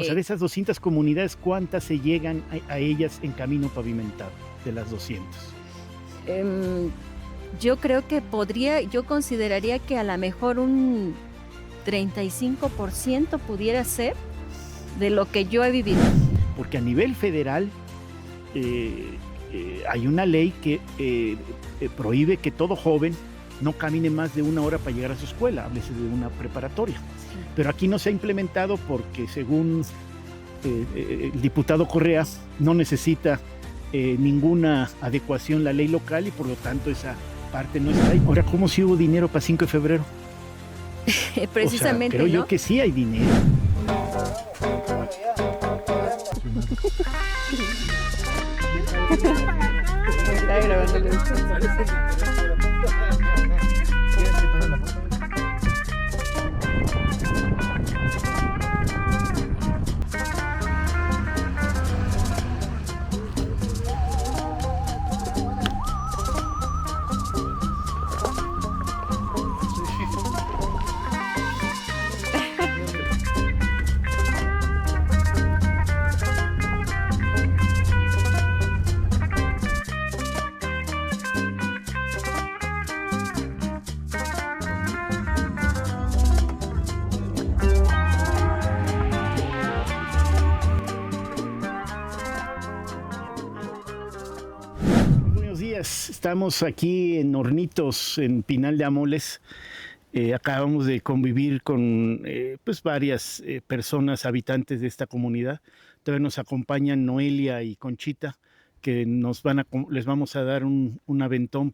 O sea, de esas 200 comunidades, ¿cuántas se llegan a ellas en camino pavimentado de las 200? Em, yo creo que yo consideraría que a la mejor un 35% pudiera ser de lo que yo he vivido. Porque a nivel federal hay una ley que prohíbe que todo joven no camine más de 1 hora para llegar a su escuela, háblese de una preparatoria. Sí. Pero aquí no se ha implementado porque, según el diputado Correa, no necesita ninguna adecuación la ley local y por lo tanto esa parte no está ahí. Ahora, ¿cómo si hubo dinero para 5 de febrero? Precisamente, o sea, creo ¿no? yo que sí hay dinero. Está grabando. Buenos días, estamos aquí en Hornitos, en Pinal de Amoles. Acabamos de convivir con pues varias personas, habitantes de esta comunidad. Todavía nos acompañan Noelia y Conchita, que les vamos a dar un aventón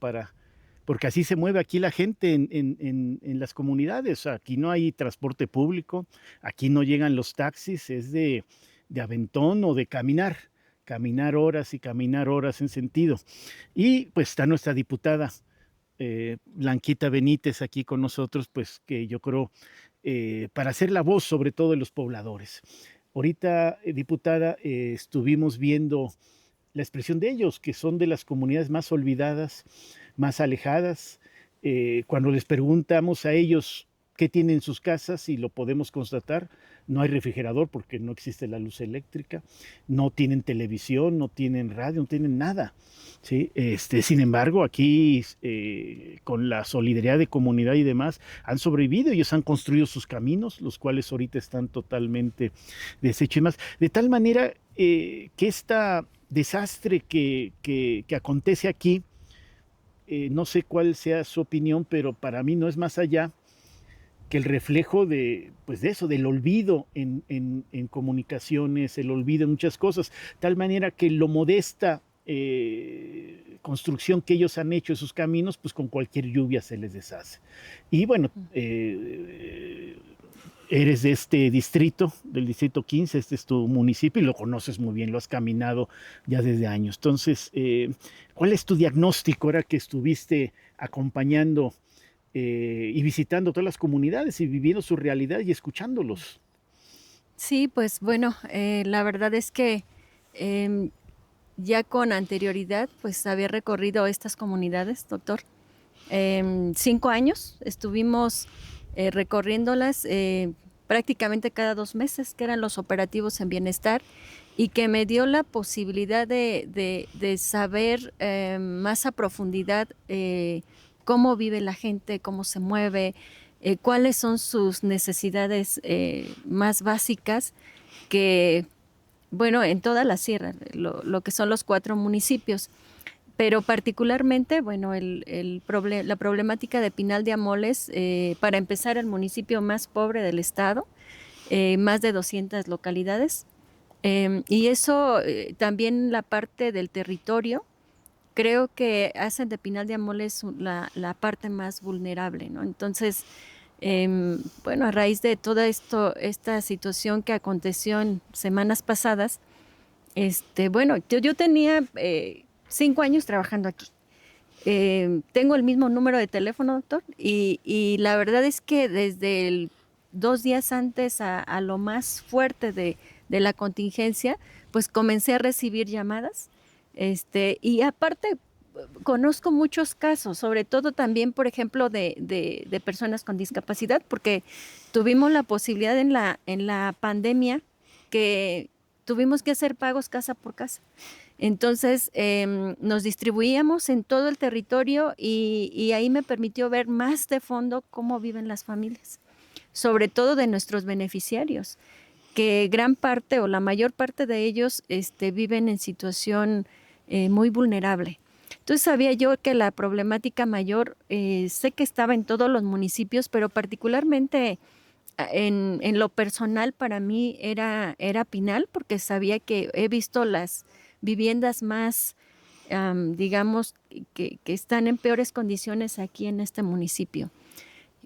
porque así se mueve aquí la gente en las comunidades. O sea, aquí no hay transporte público, aquí no llegan los taxis, es de aventón o de caminar horas y caminar horas en sentido. Y pues está nuestra diputada Blanquita Benítez aquí con nosotros, pues que yo creo para hacer la voz sobre todo de los pobladores. Ahorita, diputada, estuvimos viendo la expresión de ellos, que son de las comunidades más olvidadas, más alejadas. Cuando les preguntamos a ellos qué tienen en sus casas, y lo podemos constatar, no hay refrigerador porque no existe la luz eléctrica, no tienen televisión, no tienen radio, no tienen nada. ¿Sí? Sin embargo, aquí con la solidaridad de comunidad y demás, han sobrevivido, ellos han construido sus caminos, los cuales ahorita están totalmente deshechos y más. De tal manera que este desastre que acontece aquí, no sé cuál sea su opinión, pero para mí no es más allá que el reflejo pues de eso, del olvido en comunicaciones, el olvido en muchas cosas, tal manera que lo modesta construcción que ellos han hecho de sus caminos, pues con cualquier lluvia se les deshace. Y bueno, eres de este distrito, del distrito 15, este es tu municipio y lo conoces muy bien, lo has caminado ya desde años. Entonces, ¿cuál es tu diagnóstico ahora que estuviste acompañando y visitando todas las comunidades y viviendo su realidad y escuchándolos? Sí, pues bueno, la verdad es que ya con anterioridad, pues había recorrido estas comunidades, doctor. 5 años estuvimos recorriéndolas prácticamente cada 2 meses, que eran los operativos en bienestar, y que me dio la posibilidad de saber más a profundidad cómo vive la gente, cómo se mueve, cuáles son sus necesidades más básicas, que, bueno, en toda la sierra, lo que son los 4 municipios. Pero particularmente, bueno, la problemática de Pinal de Amoles, para empezar, el municipio más pobre del estado, más de 200 localidades, y eso también la parte del territorio, creo que hacen de Pinal de Amoles la parte más vulnerable, ¿no? Entonces, bueno, a raíz de toda esta situación que aconteció en semanas pasadas, bueno, yo tenía 5 años trabajando aquí. Tengo el mismo número de teléfono, doctor, y la verdad es que desde 2 días antes a lo más fuerte de la contingencia, pues comencé a recibir llamadas. Y aparte, conozco muchos casos, sobre todo también, por ejemplo, de personas con discapacidad, porque tuvimos la posibilidad en la pandemia que tuvimos que hacer pagos casa por casa. Entonces, nos distribuíamos en todo el territorio y ahí me permitió ver más de fondo cómo viven las familias, sobre todo de nuestros beneficiarios, que gran parte o la mayor parte de ellos viven en situación muy vulnerable. Entonces sabía yo que la problemática mayor, sé que estaba en todos los municipios, pero particularmente en lo personal para mí era Pinal, porque sabía que he visto las viviendas más, digamos, que están en peores condiciones aquí en este municipio.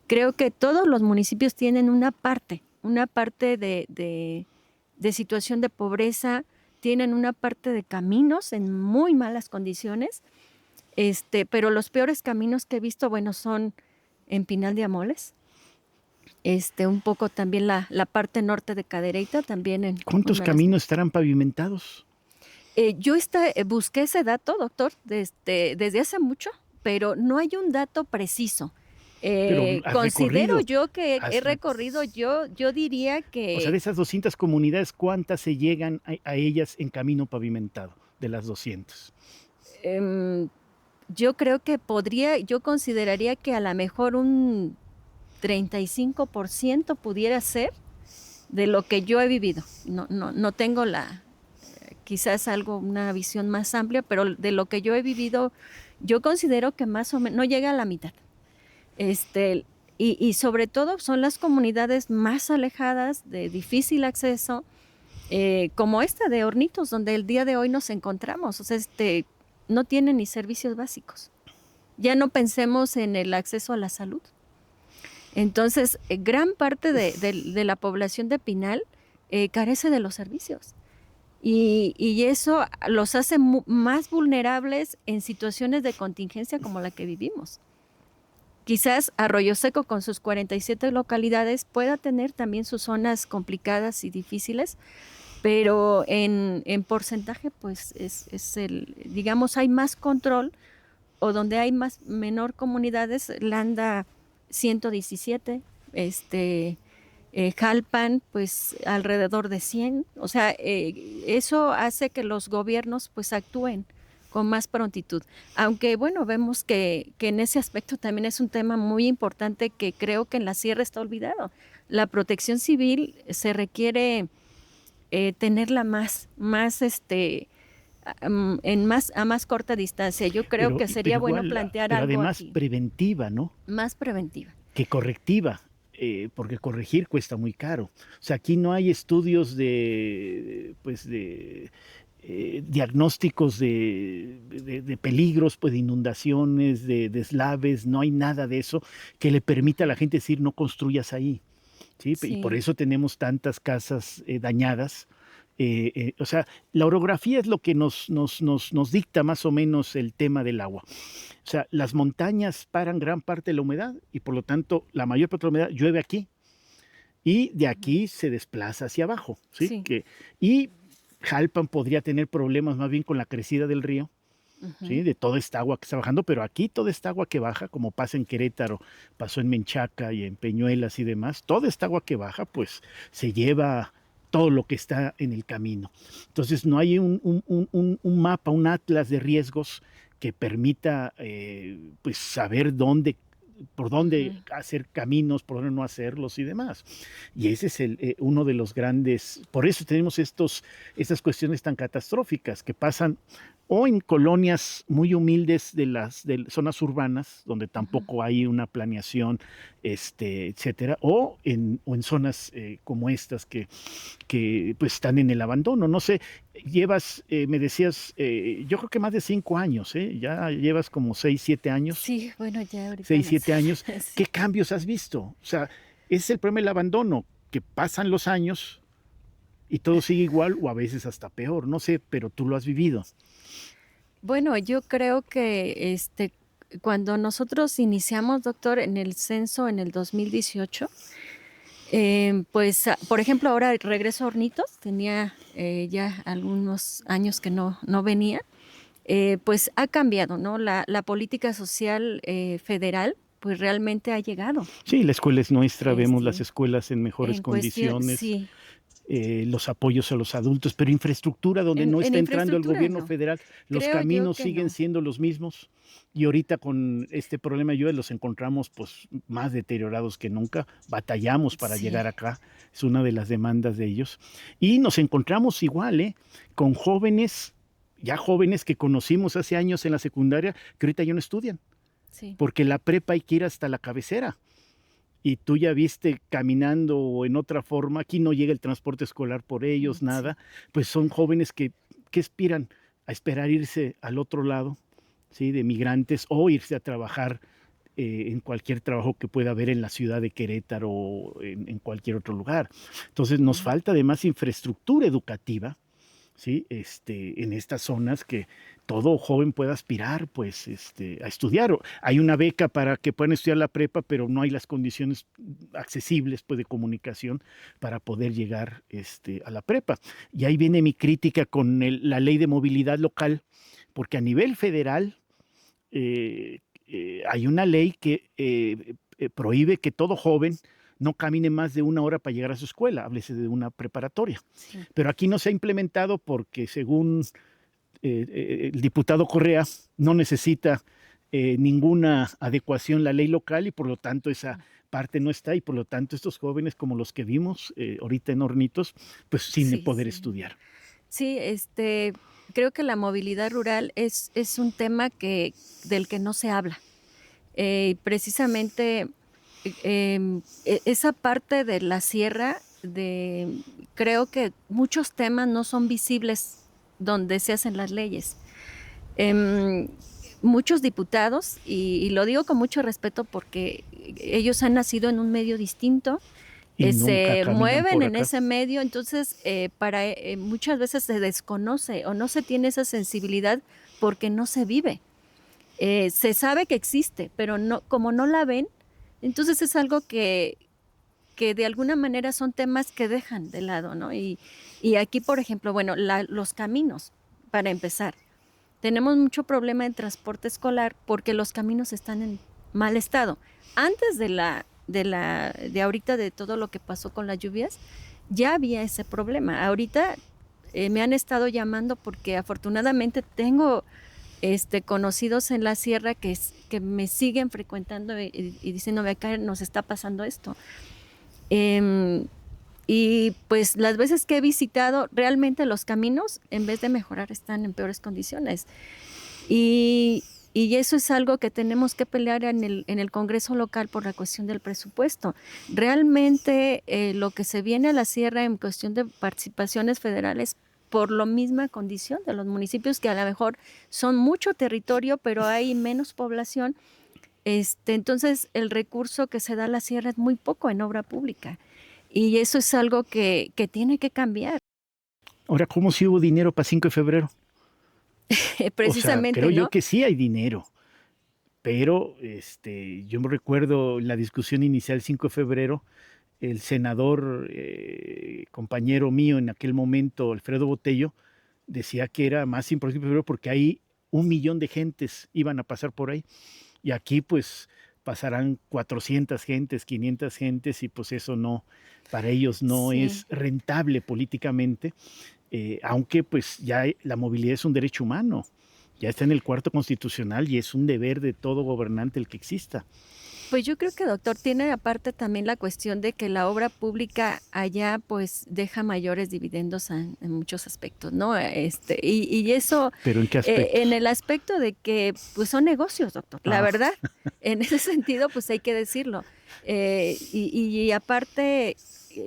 Creo que todos los municipios tienen una parte de situación de pobreza, tienen una parte de caminos en muy malas condiciones, pero los peores caminos que he visto, bueno, son en Pinal de Amoles, un poco también la parte norte de Cadereyta, también en... ¿Cuántos caminos estarán pavimentados? Yo busqué ese dato, doctor, desde hace mucho, pero no hay un dato preciso. Pero has Considero recorrido, yo que he recorrido, yo diría que... O sea, de esas 200 comunidades, ¿cuántas se llegan a ellas en camino pavimentado de las 200? Yo creo que yo consideraría que a lo mejor un 35% pudiera ser de lo que yo he vivido. No tengo quizás una visión más amplia, pero de lo que yo he vivido, yo considero que más o menos no llega a la mitad. Y sobre todo son las comunidades más alejadas, de difícil acceso, como esta de Hornitos, donde el día de hoy nos encontramos. O sea, no tienen ni servicios básicos. Ya no pensemos en el acceso a la salud. Entonces, gran parte de la población de Pinal carece de los servicios. Y eso los hace más vulnerables en situaciones de contingencia como la que vivimos. Quizás Arroyo Seco, con sus 47 localidades, pueda tener también sus zonas complicadas y difíciles, pero en porcentaje, pues digamos, hay más control, o donde hay menor comunidades, Landa 117, Jalpan, pues alrededor de 100. O sea, eso hace que los gobiernos pues actúen con más prontitud. Aunque bueno, vemos que en ese aspecto también es un tema muy importante que creo que en la sierra está olvidado. La protección civil se requiere tenerla a más corta distancia. Yo creo que sería bueno plantear algo además aquí. Preventiva, ¿no? Más preventiva. Que correctiva. Porque corregir cuesta muy caro. O sea, aquí no hay estudios de diagnósticos de peligros, pues de inundaciones, de deslaves, no hay nada de eso que le permita a la gente decir no construyas ahí. ¿Sí? Sí. Y por eso tenemos tantas casas dañadas. O sea, la orografía es lo que nos dicta más o menos el tema del agua. O sea, las montañas paran gran parte de la humedad y por lo tanto la mayor parte de la humedad llueve aquí y de aquí se desplaza hacia abajo. ¿Sí? Sí. Y Jalpan podría tener problemas más bien con la crecida del río, ¿sí? De toda esta agua que está bajando, pero aquí toda esta agua que baja, como pasa en Querétaro, pasó en Menchaca y en Peñuelas y demás, toda esta agua que baja pues se lleva todo lo que está en el camino. Entonces no hay un mapa, un atlas de riesgos que permita pues saber por dónde hacer caminos, por dónde no hacerlos y demás. Y ese es uno de los grandes, por eso tenemos estas cuestiones tan catastróficas que pasan o en colonias muy humildes de zonas urbanas, donde tampoco hay una planeación, etcétera, o en zonas como estas que pues están en el abandono. No sé, llevas, me decías, yo creo que más de 5 años, ya llevas como 6, 7 años. Sí, bueno, ya ahorita. 6, 7 años. Sí. ¿Qué cambios has visto? O sea, ese es el problema del abandono, que pasan los años y todo sigue igual o a veces hasta peor. No sé, pero tú lo has vivido. Bueno, yo creo que cuando nosotros iniciamos, doctor, en el censo en el 2018, pues, por ejemplo, ahora regreso a Hornitos, tenía ya algunos años que no venía, pues ha cambiado, ¿no? La política social federal, pues realmente ha llegado. Sí, la escuela es nuestra, vemos las escuelas en mejores condiciones. Sí. los apoyos a los adultos, pero infraestructura donde no En está entrando el infraestructura gobierno no. federal, los Creo yo caminos que siguen no. siendo los mismos y ahorita con este problema de lluvia los encontramos pues más deteriorados que nunca, batallamos para Sí, llegar acá, es una de las demandas de ellos y nos encontramos igual, con jóvenes, ya jóvenes que conocimos hace años en la secundaria que ahorita ya no estudian, sí. porque la prepa hay que ir hasta la cabecera y tú ya viste caminando o en otra forma, aquí no llega el transporte escolar por ellos, Sí. nada, pues son jóvenes que aspiran a esperar irse al otro lado, ¿sí? De migrantes o irse a trabajar en cualquier trabajo que pueda haber en la ciudad de Querétaro o en cualquier otro lugar. Entonces nos Ujú. falta además infraestructura educativa, ¿sí? En estas zonas que todo joven pueda aspirar, pues, a estudiar. Hay una beca para que puedan estudiar la prepa, pero no hay las condiciones accesibles, pues, de comunicación para poder llegar, a la prepa. Y ahí viene mi crítica con la ley de movilidad local, porque a nivel federal hay una ley que prohíbe que todo joven no camine más de 1 hora para llegar a su escuela, háblese de una preparatoria. Sí. Pero aquí no se ha implementado porque según el diputado Correa no necesita ninguna adecuación la ley local y por lo tanto esa parte no está y por lo tanto estos jóvenes como los que vimos ahorita en Hornitos, pues sin Sí, poder sí. estudiar. Sí, creo que la movilidad rural es un tema del que no se habla. Precisamente, esa parte de la sierra, creo que muchos temas no son visibles donde se hacen las leyes. Em, Muchos diputados, y lo digo con mucho respeto porque ellos han nacido en un medio distinto, Y nunca se caminan mueven por en acá. ese medio, entonces, muchas veces se desconoce o no se tiene esa sensibilidad porque no se vive. Se sabe que existe, pero no, como no la ven, entonces es algo que de alguna manera son temas que dejan de lado, ¿no? Y aquí, por ejemplo, bueno, los caminos, para empezar. Tenemos mucho problema en transporte escolar porque los caminos están en mal estado. Antes de ahorita, de todo lo que pasó con las lluvias, ya había ese problema. Ahorita me han estado llamando porque afortunadamente tengo conocidos en la sierra que me siguen frecuentando y diciéndome acá nos está pasando esto. Em, y pues las veces que he visitado, realmente los caminos, en vez de mejorar, están en peores condiciones. Y, y eso es algo que tenemos que pelear en el Congreso local por la cuestión del presupuesto. Realmente lo que se viene a la sierra en cuestión de participaciones federales, por la misma condición de los municipios que a lo mejor son mucho territorio, pero hay menos población. Entonces el recurso que se da a la sierra es muy poco en obra pública. Y eso es algo que tiene que cambiar. Ahora, ¿cómo si hubo dinero para 5 de febrero? O sea, creo Precisamente, yo ¿no? que sí hay dinero, pero yo me recuerdo la discusión inicial 5 de febrero, el senador, compañero mío en aquel momento, Alfredo Botello, decía que era más importante febrero porque ahí 1 millón de gentes iban a pasar por ahí y aquí pues pasarán 400 gentes, 500 gentes y pues eso no, para ellos no Sí. es rentable políticamente, aunque pues ya la movilidad es un derecho humano, ya está en el cuarto constitucional y es un deber de todo gobernante el que exista. Pues yo creo que, doctor, tiene aparte también la cuestión de que la obra pública allá pues deja mayores dividendos en muchos aspectos, ¿no? Y eso Pero ¿en qué en aspectos? el aspecto de que pues son negocios, doctor, la Ah, verdad, en ese sentido pues hay que decirlo. Y aparte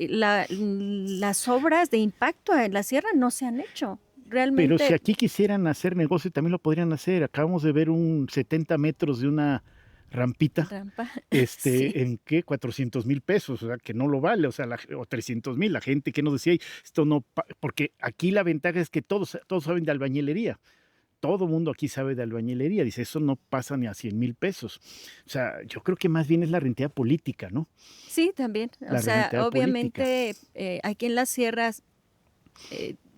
las obras de impacto en la sierra no se han hecho. pero si Realmente aquí quisieran hacer negocio, también lo podrían hacer. Acabamos de ver un 70 metros de una rampita, rampa, sí. ¿en qué? 400,000 pesos, o sea, que no lo vale, o sea, o 300,000, la gente que nos decía, esto no, porque aquí la ventaja es que todos saben de albañilería, todo mundo aquí sabe de albañilería, dice, eso no pasa ni a 100,000 pesos. O sea, yo creo que más bien es la rentabilidad política, ¿no? Sí, también. O La sea, rentabilidad política. obviamente aquí en las sierras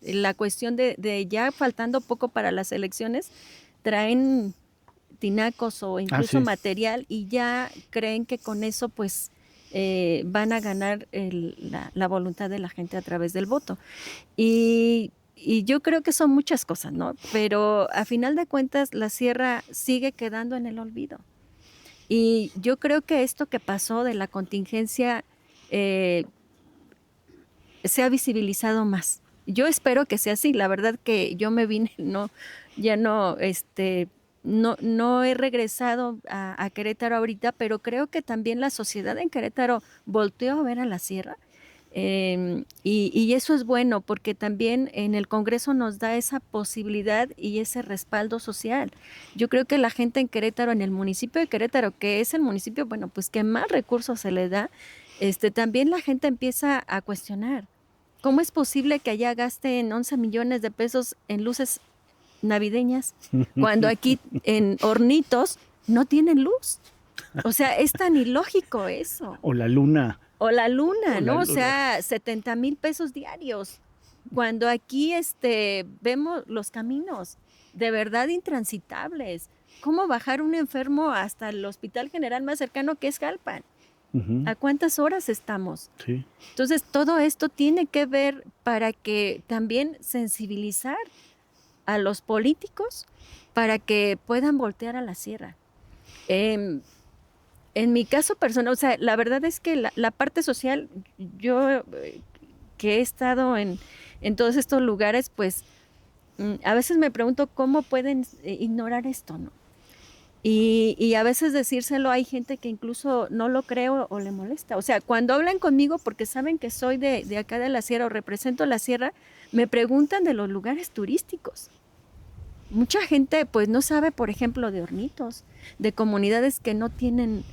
la cuestión de ya faltando poco para las elecciones, traen tinacos o incluso Así es. material y ya creen que con eso pues van a ganar la voluntad de la gente a través del voto. Y yo creo que son muchas cosas, ¿no? Pero a final de cuentas la sierra sigue quedando en el olvido. Y yo creo que esto que pasó de la contingencia eh, se ha visibilizado más. Yo espero que sea así. La verdad que yo me vine, ya no he regresado a Querétaro ahorita, pero creo que también la sociedad en Querétaro volteó a ver a la sierra. Y eso es bueno porque también en el Congreso nos da esa posibilidad y ese respaldo social. Yo creo que la gente en Querétaro, en el municipio de Querétaro, que es el municipio, bueno, pues que más recursos se le da, también la gente empieza a cuestionar. ¿Cómo es posible que allá gasten 11 millones de pesos en luces navideñas cuando aquí en Hornitos no tienen luz? O sea, es tan ilógico eso. O la luna. O la luna, O la ¿no? O luna. sea, 70,000 pesos diarios. Cuando aquí vemos los caminos de verdad intransitables. ¿Cómo bajar un enfermo hasta el hospital general más cercano que es Jalpan? ¿A cuántas horas estamos? Sí. Entonces, todo esto tiene que ver para que también sensibilizar a los políticos para que puedan voltear a la sierra. En mi caso personal, o sea, la verdad es que la parte social, yo que he estado en todos estos lugares, pues a veces me pregunto cómo pueden ignorar esto, ¿no? Y a veces decírselo hay gente que incluso no lo cree o le molesta. O sea, cuando hablan conmigo porque saben que soy de acá de la sierra o represento la sierra, me preguntan de los lugares turísticos. Mucha gente pues no sabe, por ejemplo, de Hornitos, de comunidades que no tienen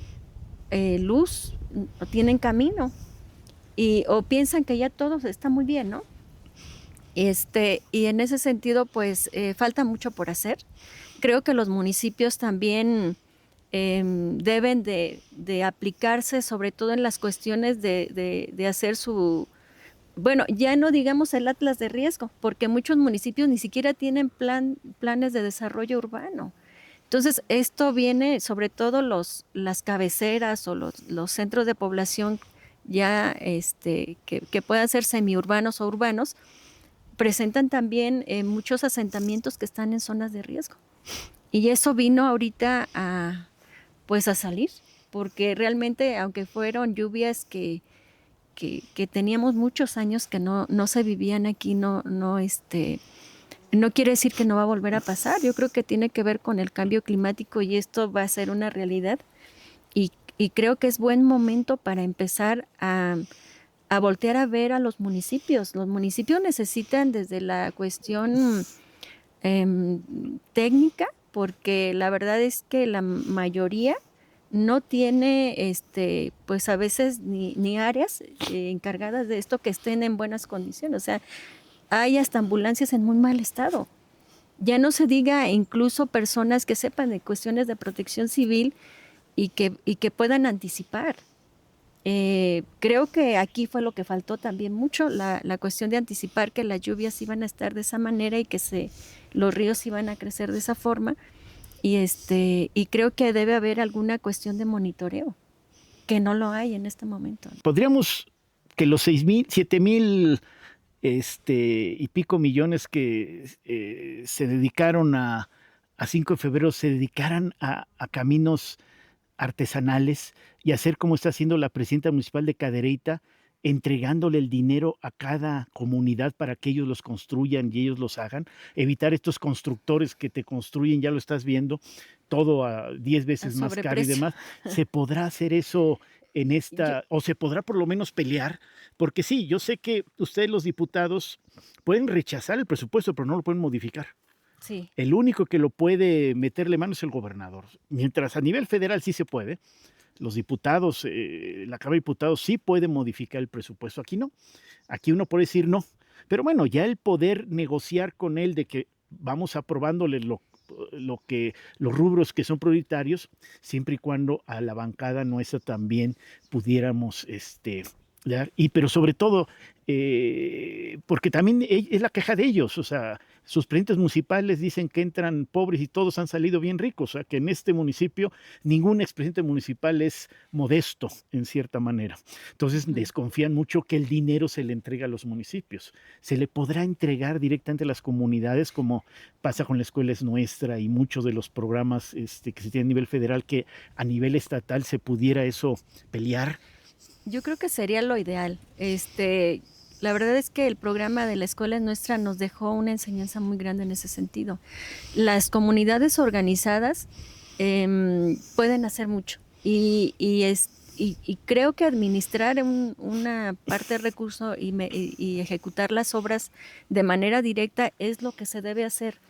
luz, no tienen camino, o piensan que ya todo está muy bien, ¿no? Y en ese sentido, pues falta mucho por hacer. Creo que los municipios también deben de aplicarse, sobre todo en las cuestiones de hacer bueno, ya no digamos el atlas de riesgo, porque muchos municipios ni siquiera tienen planes de desarrollo urbano. Entonces, esto viene sobre todo las cabeceras o los centros de población ya que puedan ser semiurbanos o urbanos, presentan también muchos asentamientos que están en zonas de riesgo. Y eso vino ahorita a salir, porque realmente, aunque fueron lluvias que teníamos muchos años que no se vivían aquí, no quiere decir que no va a volver a pasar. Yo creo que tiene que ver con el cambio climático y esto va a ser una realidad. Y creo que es buen momento para empezar a voltear a ver a los municipios. Los municipios necesitan desde la cuestión técnica, porque la verdad es que la mayoría no tiene, pues a veces ni áreas encargadas de esto que estén en buenas condiciones. O sea, hay hasta ambulancias en muy mal estado. Ya no se diga incluso personas que sepan de cuestiones de protección civil y que puedan anticipar. Creo que aquí fue lo que faltó también mucho, la cuestión de anticipar que las lluvias iban a estar de esa manera y que los ríos iban a crecer de esa forma. Y creo que debe haber alguna cuestión de monitoreo, que no lo hay en este momento. Podríamos que los 6,000, 7,000 y pico millones que se dedicaron a 5 de febrero se dedicaran a caminos artesanales y hacer como está haciendo la presidenta municipal de Cadereyta, entregándole el dinero a cada comunidad para que ellos los construyan y ellos los hagan, evitar estos constructores que te construyen, ya lo estás viendo, todo a 10 veces más caro y demás. ¿Se podrá hacer eso en o se podrá por lo menos pelear? Porque sí, yo sé que ustedes los diputados pueden rechazar el presupuesto, pero no lo pueden modificar. Sí. El único que lo puede meterle mano es el gobernador. Mientras a nivel federal sí se puede, los diputados, la Cámara de Diputados sí puede modificar el presupuesto. Aquí no. Aquí uno puede decir no. Pero bueno, ya el poder negociar con él de que vamos aprobándole los rubros que son prioritarios, siempre y cuando a la bancada nuestra también pudiéramos ¿ya? Pero sobre todo, porque también es la queja de ellos, o sea, sus presidentes municipales dicen que entran pobres y todos han salido bien ricos, o sea, que en este municipio ningún expresidente municipal es modesto en cierta manera. Entonces Ujú. desconfían mucho que el dinero se le entregue a los municipios. Se le podrá entregar directamente a las comunidades, como pasa con la Escuela es Nuestra y muchos de los programas que se tienen a nivel federal, que a nivel estatal se pudiera eso pelear. Yo creo que sería lo ideal. La verdad es que el programa de la Escuela es Nuestra nos dejó una enseñanza muy grande en ese sentido. Las comunidades organizadas pueden hacer mucho y creo que administrar una parte de recurso y ejecutar las obras de manera directa es lo que se debe hacer,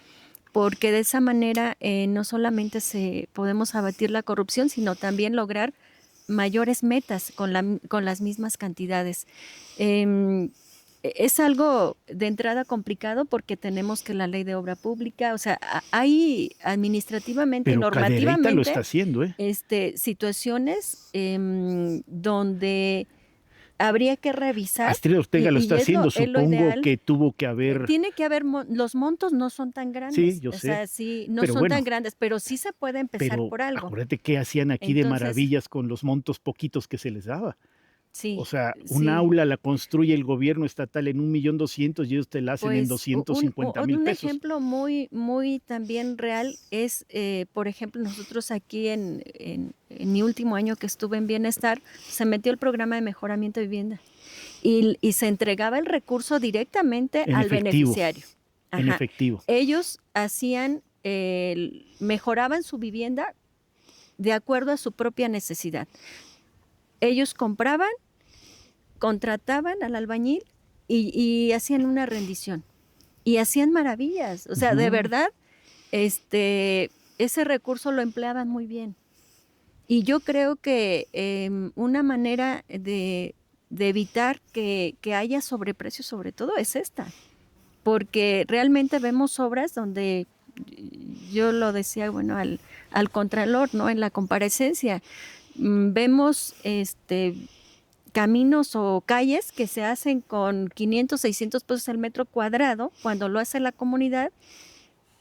porque de esa manera no solamente podemos abatir la corrupción, sino también lograr mayores metas con las mismas cantidades. Es algo de entrada complicado porque tenemos que la ley de obra pública, o sea, hay administrativamente y Pero Cadereyta lo está normativamente haciendo, ¿eh? situaciones donde habría que revisar Astrid Ortega lo está y haciendo, es lo supongo ideal. que tuvo que haber. Tiene que haber, los montos no son tan Sí, grandes, yo o sé, sea, sí, no pero son tan bueno, grandes, pero sí se puede empezar pero por algo. acuérdate qué hacían aquí de Entonces, maravillas con los montos poquitos que se les daba. O sí, sea, un sí. aula la construye el gobierno estatal en 1.200.000 y ellos te la hacen en Pues 250,000 un pesos. ejemplo muy también real es, por ejemplo, nosotros aquí en mi último año que estuve en Bienestar, se metió el programa de mejoramiento de vivienda y se entregaba el recurso directamente En al efectivo, beneficiario. en Ajá. efectivo. Ellos mejoraban su vivienda de acuerdo a su propia necesidad. Ellos compraban, contrataban al albañil y hacían una rendición. Y hacían maravillas, o sea, de verdad, ese recurso lo empleaban muy bien. Y yo creo que una manera de evitar que haya sobreprecios, sobre todo, es esta, porque realmente vemos obras donde, yo lo decía, bueno, al Contralor, ¿no? En la comparecencia, vemos caminos o calles que se hacen con 500, 600 pesos el metro cuadrado cuando lo hace la comunidad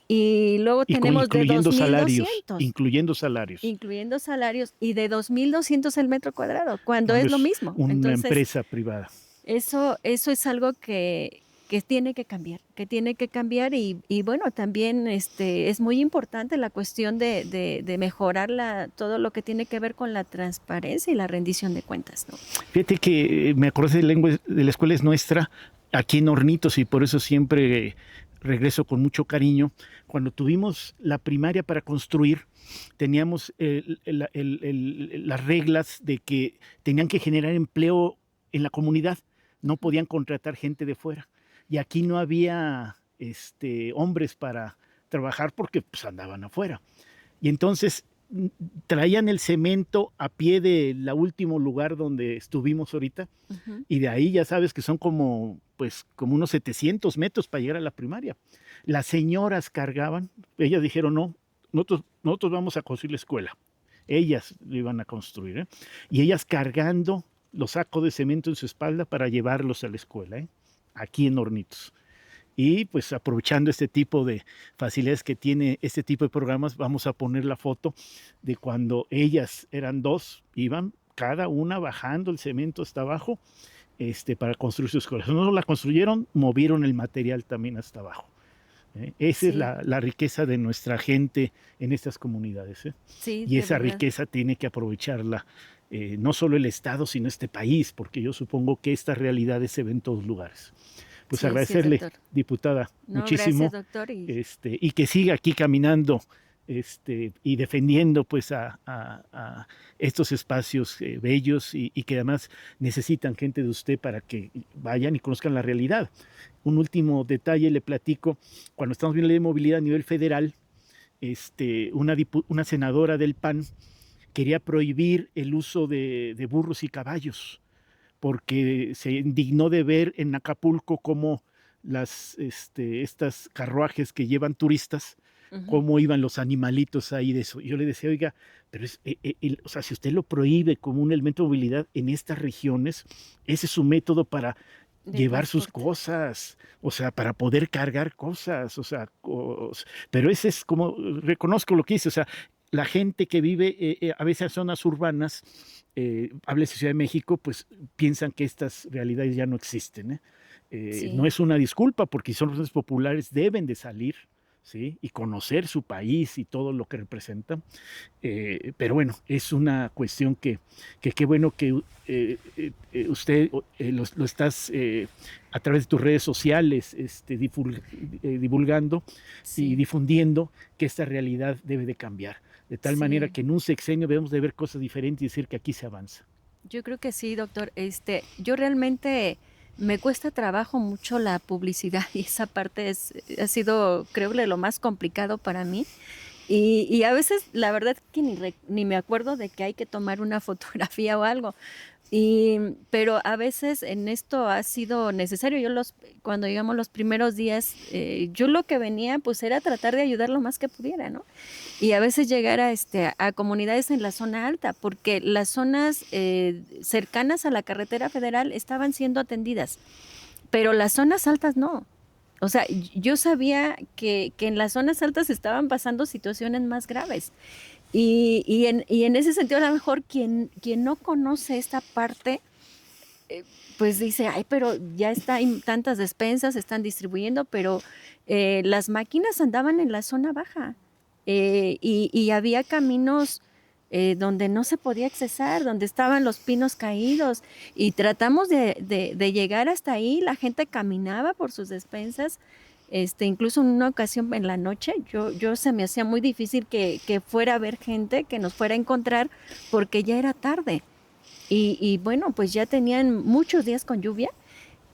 y luego tenemos de Incluyendo salarios, 2,200, incluyendo salarios, incluyendo salarios, y de 2,200 el metro cuadrado, cuando cuando es lo es mismo. una Entonces, empresa privada. eso es algo que tiene que cambiar y bueno, también es muy importante la cuestión de mejorar todo lo que tiene que ver con la transparencia y la rendición de cuentas, ¿no? Fíjate que me acordé de la Escuela es Nuestra, aquí en Hornitos, y por eso siempre regreso con mucho cariño. Cuando tuvimos la primaria para construir, teníamos las reglas de que tenían que generar empleo en la comunidad, no podían contratar gente de fuera. Y aquí no había hombres para trabajar porque pues, andaban afuera. Y entonces traían el cemento a pie del último lugar donde estuvimos ahorita, Uh-huh. y de ahí ya sabes que son como unos 700 metros para llegar a la primaria. Las señoras cargaban, ellas dijeron, no, nosotros vamos a construir la escuela. Ellas lo iban a construir, ¿eh? Y ellas cargando los sacos de cemento en su espalda para llevarlos a la escuela, ¿eh? Aquí en Hornitos. Y pues aprovechando este tipo de facilidades que tiene este tipo de programas, vamos a poner la foto de cuando ellas eran dos, iban cada una bajando el cemento hasta abajo para construir sus escuelas. No la construyeron, movieron el material también hasta abajo. Esa es Sí, la riqueza de nuestra gente en estas comunidades. sí, Y de esa verdad. riqueza tiene que aprovecharla no solo el Estado, sino este país, porque yo supongo que estas realidades se ven en todos lugares. Pues Sí, así es, agradecerle, doctor. diputada, No, gracias, muchísimo, doctor. y que siga aquí caminando y defendiendo pues a estos espacios bellos y que además necesitan gente de usted para que vayan y conozcan la realidad. Un último detalle le platico, cuando estamos viendo la ley de movilidad a nivel federal, una senadora del PAN quería prohibir el uso de burros y caballos porque se indignó de ver en Acapulco cómo estas carruajes que llevan turistas, Ujú. cómo iban los animalitos ahí de eso. Yo le decía, oiga, pero o sea, si usted lo prohíbe como un elemento de movilidad en estas regiones, ese es su método para de llevar sus transporte. cosas, o sea, para poder cargar cosas, o sea, pero ese es como, reconozco lo que dice, o sea, la gente que vive a veces en zonas urbanas, háblese Ciudad de México, pues piensan que estas realidades ya no existen, ¿eh? No Sí, es una disculpa porque son zonas populares, deben de salir, ¿sí? Y conocer su país y todo lo que representa. Pero bueno, es una cuestión que qué bueno que usted lo estás a través de tus redes sociales divulgando y sí. difundiendo que esta realidad debe de cambiar. De tal manera Sí, que en un sexenio debemos de ver cosas diferentes y decir que aquí se avanza. yo creo que sí, doctor. Yo realmente me cuesta trabajo mucho la publicidad y esa parte ha sido, creo, de lo más complicado para mí. Y a veces, la verdad que ni me acuerdo de que hay que tomar una fotografía o algo. Pero a veces en esto ha sido necesario. Cuando digamos los primeros días, yo lo que venía pues era tratar de ayudar lo más que pudiera, ¿no? Y a veces llegar a comunidades en la zona alta, porque las zonas cercanas a la carretera federal estaban siendo atendidas, pero las zonas altas no. O sea, yo sabía que en las zonas altas estaban pasando situaciones más graves. Y en ese sentido, a lo mejor quien no conoce esta parte, pues dice, ay, pero ya está, hay tantas despensas, se están distribuyendo, pero las máquinas andaban en la zona baja y había caminos donde no se podía accesar, donde estaban los pinos caídos y tratamos de llegar hasta ahí, la gente caminaba por sus despensas. Incluso en una ocasión en la noche, yo se me hacía muy difícil que fuera a haber gente que nos fuera a encontrar porque ya era tarde. Y bueno, pues ya tenían muchos días con lluvia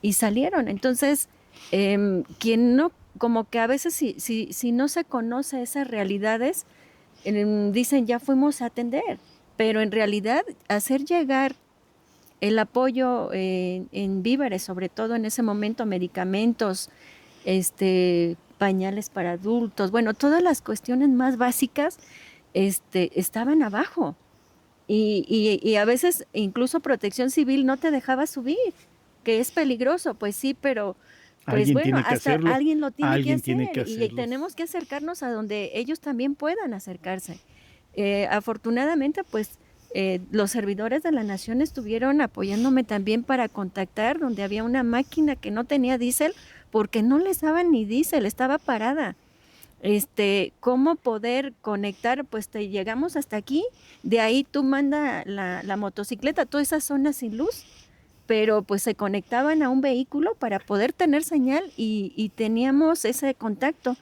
y salieron. Entonces, quien no, como que a veces si no se conoce esas realidades, dicen ya fuimos a atender, pero en realidad hacer llegar el apoyo en víveres, sobre todo en ese momento, medicamentos, pañales para adultos, bueno, todas las cuestiones más básicas, estaban abajo. Y a veces incluso Protección Civil no te dejaba subir, que es peligroso, pues sí, pero pues Alguien bueno, tiene que hasta hacerlo, alguien lo tiene que alguien tiene que hacer y hacerlo. tenemos que acercarnos a donde ellos también puedan acercarse. Afortunadamente, pues los servidores de la nación estuvieron apoyándome también para contactar donde había una máquina que no tenía diésel porque no les daban ni diésel, estaba parada. Cómo poder conectar, pues te llegamos hasta aquí, de ahí tú manda la motocicleta, toda esa zona sin luz, pero pues se conectaban a un vehículo para poder tener señal y teníamos ese contacto.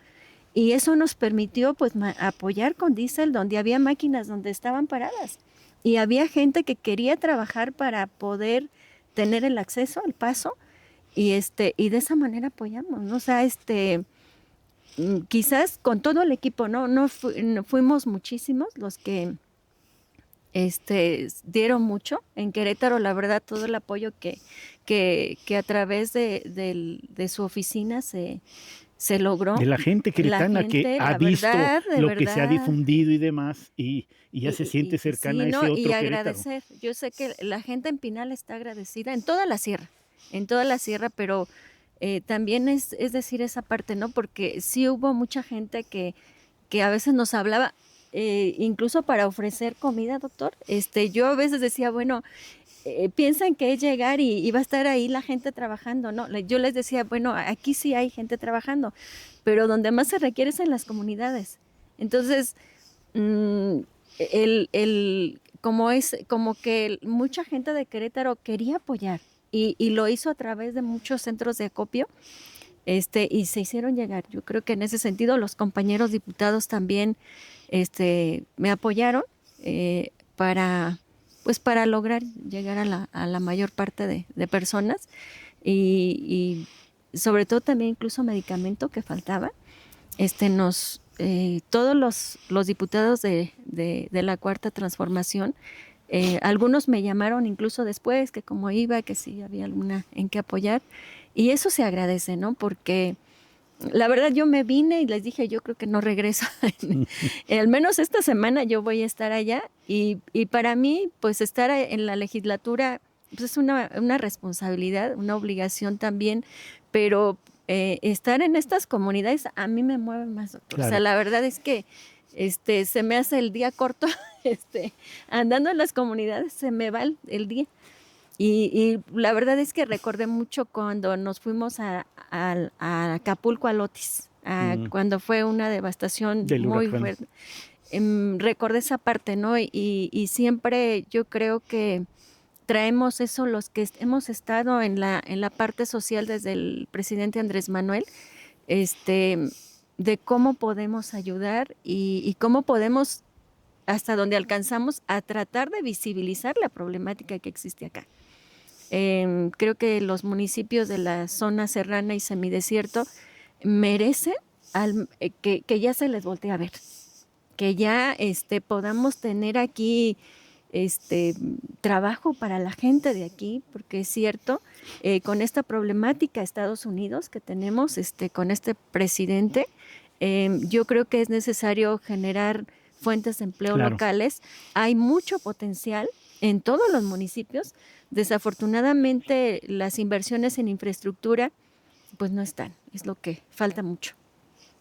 Y eso nos permitió pues apoyar con diésel donde había máquinas donde estaban paradas. Y había gente que quería trabajar para poder tener el acceso, el paso, y de esa manera apoyamos, ¿no? O sea, quizás con todo el equipo, no fuimos muchísimos los que dieron mucho en Querétaro, la verdad, todo el apoyo que a través de su oficina se logró. De la gente La queretana que gente, ha la visto verdad, de lo que se ha verdad. difundido y demás, y ya se siente cercana Sí, a ¿no? ese Y otro Querétaro. agradecer. Yo sé que la gente en Pinal está agradecida en toda la sierra, pero también es decir esa parte, ¿no? Porque sí hubo mucha gente que a veces nos hablaba, incluso para ofrecer comida, doctor. Yo a veces decía, bueno, piensan que es llegar y va a estar ahí la gente trabajando, ¿no? Yo les decía, bueno, aquí sí hay gente trabajando, pero donde más se requiere es en las comunidades. Entonces, mm, como que mucha gente de Querétaro quería apoyar y lo hizo a través de muchos centros de acopio, y se hicieron llegar. Yo creo que en ese sentido los compañeros diputados también, me apoyaron para, pues para lograr llegar a la mayor parte de personas y sobre todo también incluso medicamento que faltaba. Todos los diputados de la Cuarta Transformación, algunos me llamaron incluso después, que como iba, que si había alguna en qué apoyar, y eso se agradece, ¿no? Porque La verdad yo me vine y les dije, yo creo que no regreso. Al menos esta semana yo voy a estar allá y para mí pues estar en la legislatura pues es una responsabilidad, una obligación también, pero estar en estas comunidades a mí me mueve más, doctor. O sea, Claro. la verdad es que se me hace el día corto, andando en las comunidades se me va el día. Y la verdad es que recordé mucho cuando nos fuimos a Acapulco, al Otis, cuando fue una devastación Del muy huracán. fuerte. Recordé esa parte, ¿no? Y siempre yo creo que traemos eso los que hemos estado en la parte social desde el presidente Andrés Manuel, de cómo podemos ayudar y cómo podemos, hasta donde alcanzamos, a tratar de visibilizar la problemática que existe acá. Creo que los municipios de la zona serrana y semidesierto merecen que ya se les voltee a ver, que ya podamos tener aquí trabajo para la gente de aquí, porque es cierto, con esta problemática Estados Unidos que tenemos con este presidente, yo creo que es necesario generar fuentes de empleo Claro. locales. Hay mucho potencial en todos los municipios. Desafortunadamente las inversiones en infraestructura pues no están, es lo que falta mucho.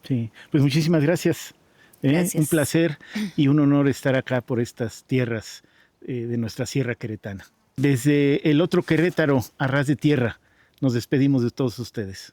Sí, pues muchísimas gracias. Gracias. Un placer y un honor estar acá por estas tierras de nuestra Sierra Queretana. Desde el otro Querétaro, a ras de tierra, nos despedimos de todos ustedes.